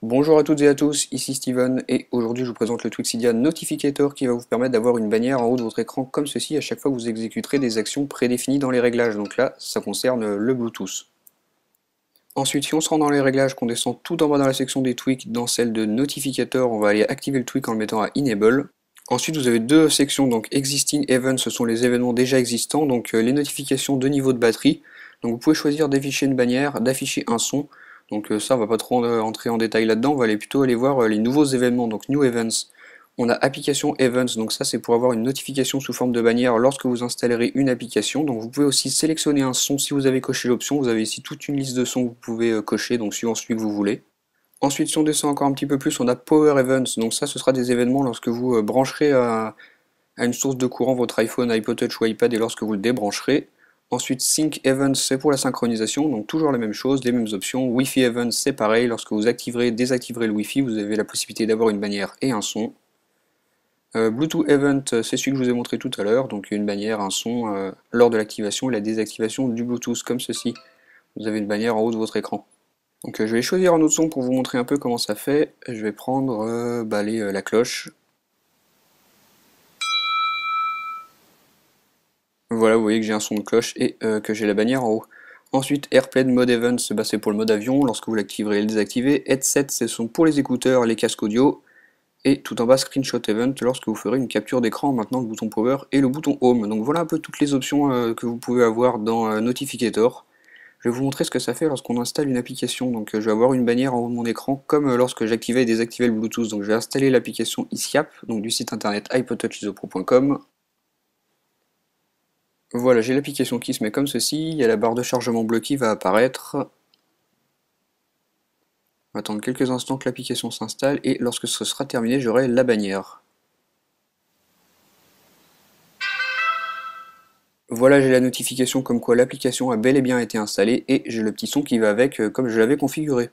Bonjour à toutes et à tous, ici Steven et aujourd'hui je vous présente le Twixidia Notificator qui va vous permettre d'avoir une bannière en haut de votre écran comme ceci à chaque fois que vous exécuterez des actions prédéfinies dans les réglages. Donc là, ça concerne le Bluetooth. Ensuite, si on se rend dans les réglages, qu'on descend tout en bas dans la section des tweaks, dans celle de Notificator, on va aller activer le tweak en le mettant à Enable. Ensuite, vous avez deux sections, donc Existing Events, ce sont les événements déjà existants, donc les notifications de niveau de batterie. Donc vous pouvez choisir d'afficher une bannière, d'afficher un son. Donc ça, on va pas trop entrer en détail là-dedans, on va plutôt aller voir les nouveaux événements, donc New Events. On a Application Events, donc ça c'est pour avoir une notification sous forme de bannière lorsque vous installerez une application. Donc vous pouvez aussi sélectionner un son si vous avez coché l'option, vous avez ici toute une liste de sons que vous pouvez cocher, donc suivant celui que vous voulez. Ensuite, si on descend encore un petit peu plus, on a Power Events, donc ça ce sera des événements lorsque vous brancherez à une source de courant votre iPhone, iPod Touch ou iPad et lorsque vous le débrancherez. Ensuite, Sync Events, c'est pour la synchronisation, donc toujours la même chose, les mêmes options. Wi-Fi Events, c'est pareil, lorsque vous activerez, désactiverez le Wi-Fi, vous avez la possibilité d'avoir une bannière et un son. Bluetooth Event, c'est celui que je vous ai montré tout à l'heure, donc une bannière, un son lors de l'activation et la désactivation du Bluetooth, comme ceci. Vous avez une bannière en haut de votre écran. Donc je vais choisir un autre son pour vous montrer un peu comment ça fait. Je vais prendre la cloche. Voilà, vous voyez que j'ai un son de cloche et que j'ai la bannière en haut. Ensuite, Airplane Mode Events, c'est pour le mode avion, lorsque vous l'activerez et le désactivez. Headset, ce sont pour les écouteurs, les casques audio. Et tout en bas, Screenshot Event, lorsque vous ferez une capture d'écran en maintenant le bouton Power et le bouton Home. Donc voilà un peu toutes les options que vous pouvez avoir dans Notificator. Je vais vous montrer ce que ça fait lorsqu'on installe une application. Donc je vais avoir une bannière en haut de mon écran comme lorsque j'activais et désactivais le Bluetooth. Donc je vais installer l'application ISIAP, donc du site internet iPodTouchIsoPro.com. Voilà, j'ai l'application qui se met comme ceci, il y a la barre de chargement bleue qui va apparaître. On va attendre quelques instants que l'application s'installe et lorsque ce sera terminé, j'aurai la bannière. Voilà, j'ai la notification comme quoi l'application a bel et bien été installée et j'ai le petit son qui va avec comme je l'avais configuré.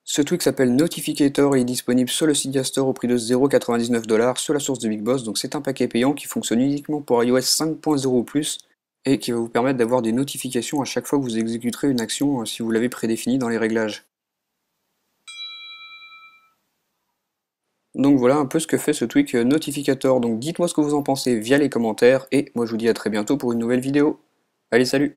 Ce tweak s'appelle Notificator et est disponible sur le Cydia Store au prix de 0,99$ sur la source de Big Boss, donc c'est un paquet payant qui fonctionne uniquement pour iOS 5.0 ou plus et qui va vous permettre d'avoir des notifications à chaque fois que vous exécuterez une action si vous l'avez prédéfinie dans les réglages. Donc voilà un peu ce que fait ce tweak Notificator, donc dites-moi ce que vous en pensez via les commentaires et moi je vous dis à très bientôt pour une nouvelle vidéo. Allez, salut!